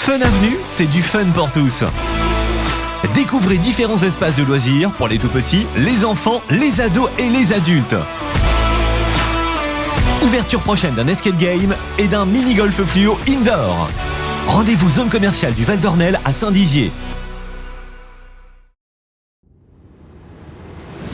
Fun Avenue, c'est du fun pour tous. Découvrez différents espaces de loisirs pour les tout-petits, les enfants, les ados et les adultes. Ouverture prochaine d'un escape game et d'un mini-golf fluo indoor. Rendez-vous zone commerciale du Val d'Ornel à Saint-Dizier.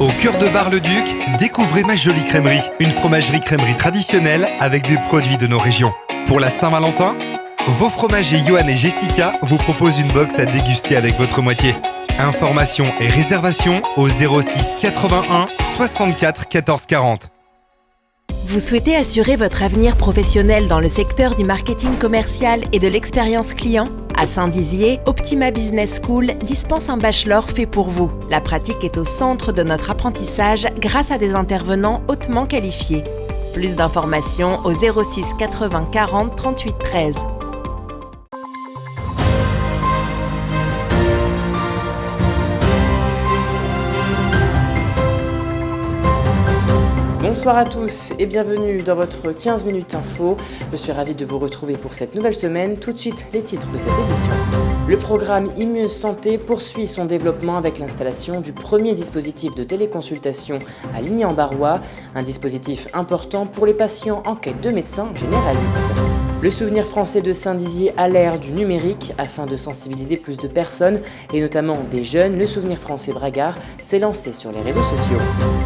Au cœur de Bar-le-Duc, découvrez Ma Jolie Crèmerie, une fromagerie crèmerie traditionnelle avec des produits de nos régions. Pour la Saint-Valentin, vos fromagers Johan et Jessica vous proposent une box à déguster avec votre moitié. Informations et réservations au 06 81 64 14 40. Vous souhaitez assurer votre avenir professionnel dans le secteur du marketing commercial et de l'expérience client ? À Saint-Dizier, Optima Business School dispense un bachelor fait pour vous. La pratique est au centre de notre apprentissage grâce à des intervenants hautement qualifiés. Plus d'informations au 06 80 40 38 13. Bonsoir à tous et bienvenue dans votre 15 minutes info. Je suis ravi de vous retrouver pour cette nouvelle semaine. Tout de suite, les titres de cette édition. Le programme IMUS Santé poursuit son développement avec l'installation du premier dispositif de téléconsultation à Ligny-en-Barrois, un dispositif important pour les patients en quête de médecins généralistes. Le Souvenir Français de Saint-Dizier à l'ère du numérique. Afin de sensibiliser plus de personnes, et notamment des jeunes, le Souvenir Français Bragard s'est lancé sur les réseaux sociaux.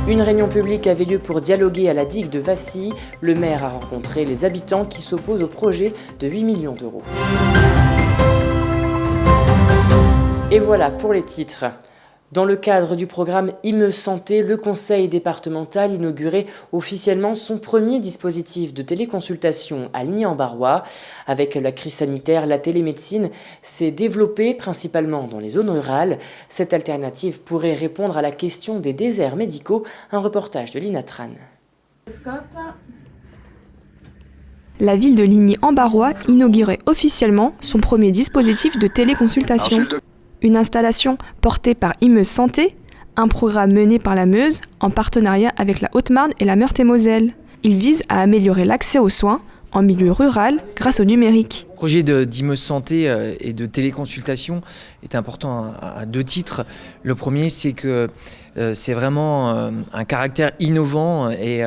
Une réunion publique avait lieu pour dialoguer à la digue de Vassy. Le maire a rencontré les habitants qui s'opposent au projet de 8 millions d'euros. Et voilà pour les titres. Dans le cadre du programme IME Santé, le conseil départemental inaugurait officiellement son premier dispositif de téléconsultation à Ligny-en-Barrois. Avec la crise sanitaire, la télémédecine s'est développée principalement dans les zones rurales. Cette alternative pourrait répondre à la question des déserts médicaux. Un reportage de Lina Tran. La ville de Ligny-en-Barrois inaugurait officiellement son premier dispositif de téléconsultation. Une installation portée par IME Santé, un programme mené par la Meuse en partenariat avec la Haute-Marne et la Meurthe-et-Moselle. Il vise à améliorer l'accès aux soins en milieu rural grâce au numérique. Le projet d'IME Santé et de téléconsultation est important à deux titres. Le premier, c'est que c'est vraiment un caractère innovant et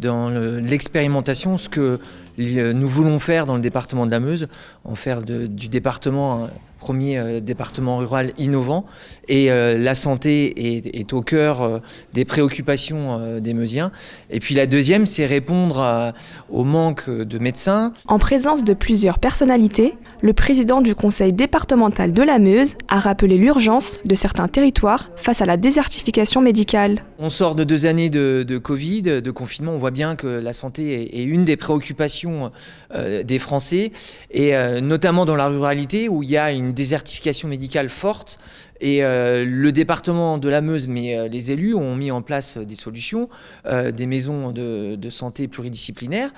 dans l'expérimentation, ce que nous voulons faire dans le département de la Meuse, en faire du département premier département rural innovant. Et la santé est au cœur des préoccupations des Meusiens. Et puis la deuxième, c'est répondre au manque de médecins. En présence de plusieurs personnalités, le président du conseil départemental de la Meuse a rappelé l'urgence de certains territoires face à la désertification médicale. On sort de 2 années de Covid, de confinement. On voit bien que la santé est une des préoccupations des Français, et notamment dans la ruralité où il y a une désertification médicale forte. Et le département de la Meuse, mais les élus ont mis en place des solutions, des maisons de santé pluridisciplinaires,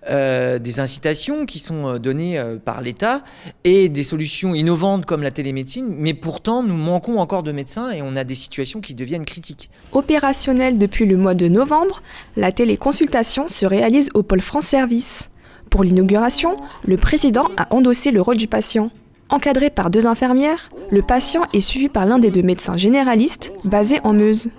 des incitations qui sont données par l'État et des solutions innovantes comme la télémédecine. Mais pourtant, nous manquons encore de médecins et on a des situations qui deviennent critiques. Opérationnelle depuis le mois de novembre, la téléconsultation se réalise au pôle France Service. Pour l'inauguration, le président a endossé le rôle du patient. Encadré par 2 infirmières, le patient est suivi par l'un des 2 médecins généralistes basés en Meuse.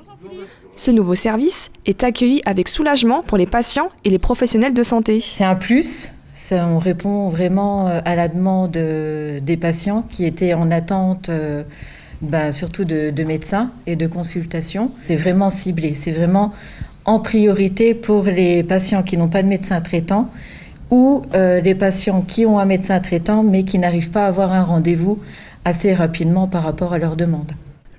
Ce nouveau service est accueilli avec soulagement pour les patients et les professionnels de santé. C'est un plus, on répond vraiment à la demande des patients qui étaient en attente surtout de médecins et de consultations. C'est vraiment ciblé, c'est vraiment en priorité pour les patients qui n'ont pas de médecin traitant ou les patients qui ont un médecin traitant mais qui n'arrivent pas à avoir un rendez-vous assez rapidement par rapport à leur demande.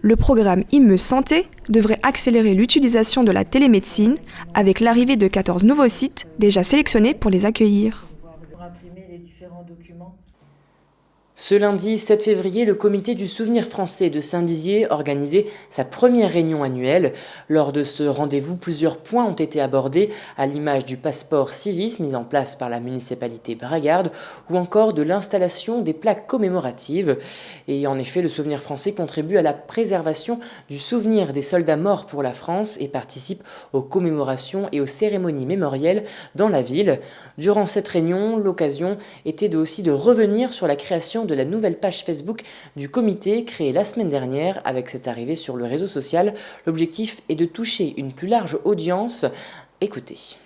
Le programme IME Santé devrait accélérer l'utilisation de la télémédecine avec l'arrivée de 14 nouveaux sites déjà sélectionnés pour les accueillir. Ce lundi 7 février, le comité du Souvenir Français de Saint-Dizier organisait sa première réunion annuelle. Lors de ce rendez-vous, plusieurs points ont été abordés, à l'image du passeport civisme mis en place par la municipalité bragarde ou encore de l'installation des plaques commémoratives. Et en effet, le Souvenir Français contribue à la préservation du souvenir des soldats morts pour la France et participe aux commémorations et aux cérémonies mémorielles dans la ville. Durant cette réunion, l'occasion était aussi de revenir sur la création publication de la nouvelle page Facebook du comité créée la semaine dernière. Avec cette arrivée sur le réseau social, l'objectif est de toucher une plus large audience. Écoutez.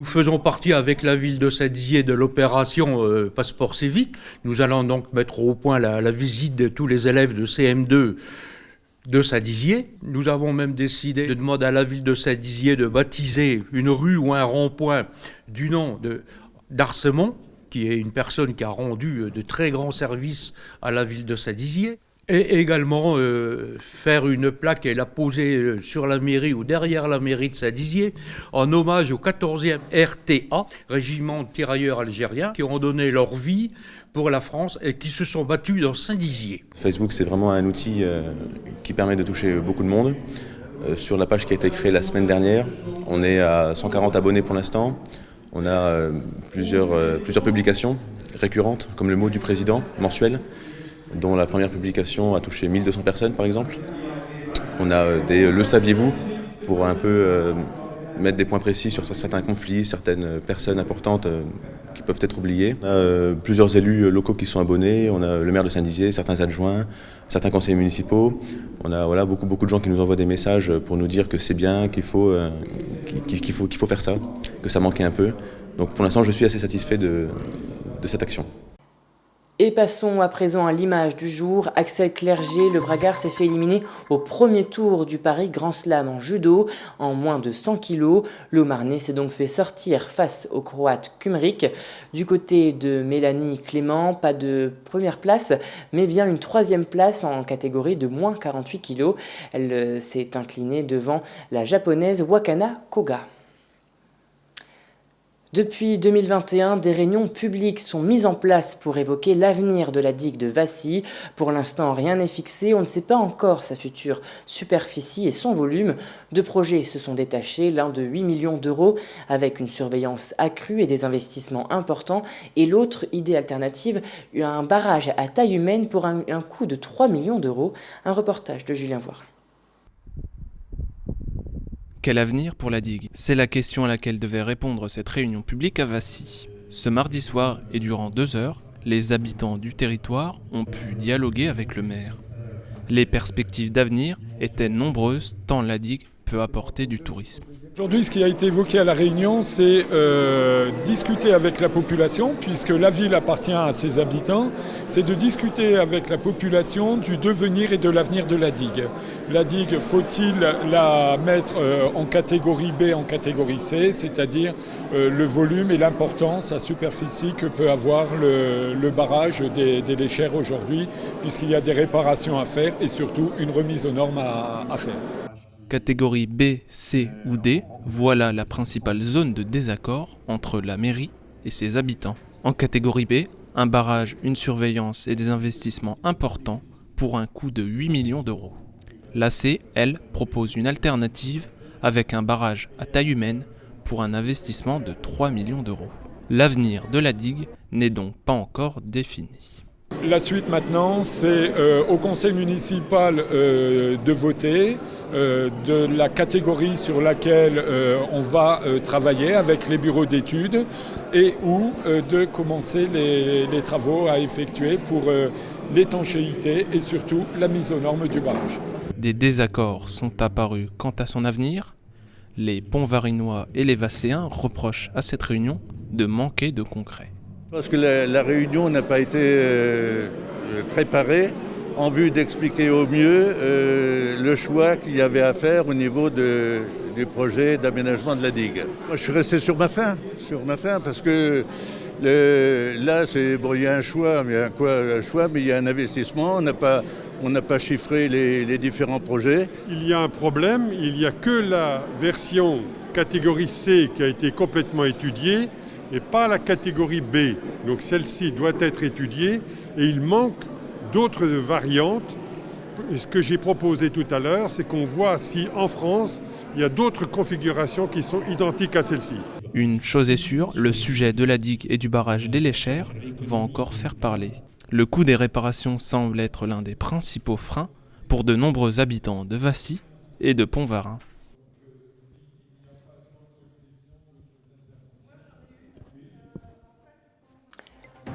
Nous faisons partie avec la ville de Saint-Dizier de l'opération Passeport civique. Nous allons donc mettre au point la visite de tous les élèves de CM2 de Saint-Dizier. Nous avons même décidé de demander à la ville de Saint-Dizier de baptiser une rue ou un rond-point du nom d'Arsemont, qui est une personne qui a rendu de très grands services à la ville de Saint-Dizier. Et également faire une plaque et la poser sur la mairie ou derrière la mairie de Saint-Dizier en hommage au 14e RTA, régiment de tirailleurs algériens, qui ont donné leur vie pour la France et qui se sont battus dans Saint-Dizier. Facebook, c'est vraiment un outil qui permet de toucher beaucoup de monde. Sur la page qui a été créée la semaine dernière, on est à 140 abonnés pour l'instant. On a plusieurs publications récurrentes, comme le mot du président, mensuel, dont la première publication a touché 1200 personnes par exemple. On a des « Le saviez-vous » pour un peu mettre des points précis sur certains conflits, certaines personnes importantes qui peuvent être oubliées. On a plusieurs élus locaux qui sont abonnés, on a le maire de Saint-Dizier, certains adjoints, certains conseillers municipaux. On a beaucoup de gens qui nous envoient des messages pour nous dire que c'est bien, qu'il faut faire ça, que ça manquait un peu. Donc pour l'instant je suis assez satisfait de cette action. Et passons à présent à l'image du jour. Axel Clerget, le Bragard, s'est fait éliminer au premier tour du Paris Grand Slam en judo en moins de 100 kg. Le Marnais s'est donc fait sortir face au Croate Kumric. Du côté de Mélanie Clément, pas de première place, mais bien une troisième place en catégorie de moins 48 kg. Elle s'est inclinée devant la japonaise Wakana Koga. Depuis 2021, des réunions publiques sont mises en place pour évoquer l'avenir de la digue de Vassy. Pour l'instant, rien n'est fixé, on ne sait pas encore sa future superficie et son volume. Deux projets se sont détachés, l'un de 8 millions d'euros avec une surveillance accrue et des investissements importants, et l'autre, idée alternative, un barrage à taille humaine pour un coût de 3 millions d'euros. Un reportage de Julien Voire. Quel avenir pour la digue ? C'est la question à laquelle devait répondre cette réunion publique à Vassy. Ce mardi soir et durant 2 heures, les habitants du territoire ont pu dialoguer avec le maire. Les perspectives d'avenir étaient nombreuses tant la digue peut apporter du tourisme. Aujourd'hui, ce qui a été évoqué à la réunion, c'est discuter avec la population, puisque la ville appartient à ses habitants, c'est de discuter avec la population du devenir et de l'avenir de la digue. La digue, faut-il la mettre en catégorie B, en catégorie C, c'est-à-dire le volume et l'importance, la superficie que peut avoir le barrage des Léchères aujourd'hui, puisqu'il y a des réparations à faire et surtout une remise aux normes à faire. Catégorie B, C ou D, voilà la principale zone de désaccord entre la mairie et ses habitants. En catégorie B, un barrage, une surveillance et des investissements importants pour un coût de 8 millions d'euros. La C, elle, propose une alternative avec un barrage à taille humaine pour un investissement de 3 millions d'euros. L'avenir de la digue n'est donc pas encore défini. La suite maintenant, c'est au conseil municipal de voter de la catégorie sur laquelle on va travailler avec les bureaux d'études et ou de commencer les travaux à effectuer pour l'étanchéité et surtout la mise aux normes du barrage. Des désaccords sont apparus quant à son avenir. Les Pont-Varinois et les Vasséens reprochent à cette réunion de manquer de concret. Parce que la réunion n'a pas été préparée en vue d'expliquer au mieux le choix qu'il y avait à faire au niveau du projet d'aménagement de la digue. Moi, je suis resté sur ma faim parce que là, il y a un choix, mais il y a un investissement, on n'a pas chiffré les différents projets. Il y a un problème, il n'y a que la version catégorie C qui a été complètement étudiée et pas la catégorie B. Donc celle-ci doit être étudiée et il manque d'autres variantes. Et ce que j'ai proposé tout à l'heure, c'est qu'on voit si en France, il y a d'autres configurations qui sont identiques à celle-ci. Une chose est sûre, le sujet de la digue et du barrage des Léchères va encore faire parler. Le coût des réparations semble être l'un des principaux freins pour de nombreux habitants de Vassy et de Pont-Varin.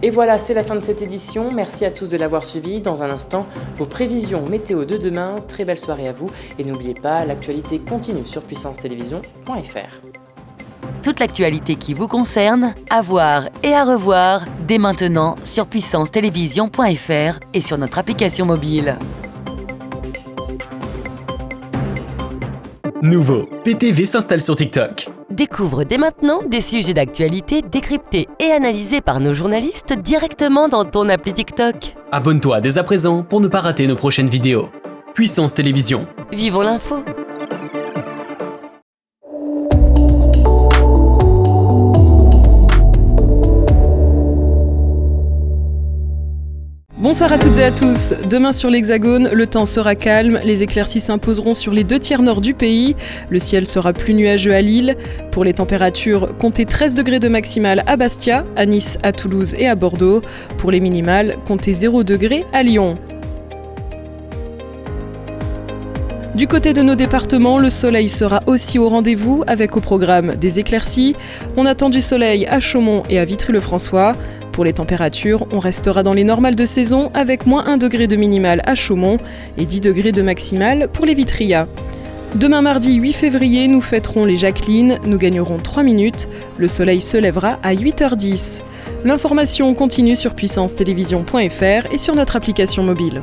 Et voilà, c'est la fin de cette édition. Merci à tous de l'avoir suivi. Dans un instant, vos prévisions météo de demain. Très belle soirée à vous. Et n'oubliez pas, l'actualité continue sur puissancetélévision.fr. Toute l'actualité qui vous concerne, à voir et à revoir dès maintenant sur puissancetélévision.fr et sur notre application mobile. Nouveau, PTV s'installe sur TikTok. Découvre dès maintenant des sujets d'actualité décryptés et analysés par nos journalistes directement dans ton appli TikTok. Abonne-toi dès à présent pour ne pas rater nos prochaines vidéos. Puissance Télévision. Vivons l'info. Bonsoir à toutes et à tous. Demain sur l'Hexagone, le temps sera calme, les éclaircies s'imposeront sur les 2/3 nord du pays, le ciel sera plus nuageux à Lille. Pour les températures, comptez 13 degrés de maximale à Bastia, à Nice, à Toulouse et à Bordeaux. Pour les minimales, comptez 0 degrés à Lyon. Du côté de nos départements, le soleil sera aussi au rendez-vous avec au programme des éclaircies. On attend du soleil à Chaumont et à Vitry-le-François. Pour les températures, on restera dans les normales de saison avec -1 degré de minimale à Chaumont et 10 degrés de maximale pour les Vitrias. Demain mardi 8 février, nous fêterons les Jacqueline, nous gagnerons 3 minutes, le soleil se lèvera à 8h10. L'information continue sur puissancetélévision.fr et sur notre application mobile.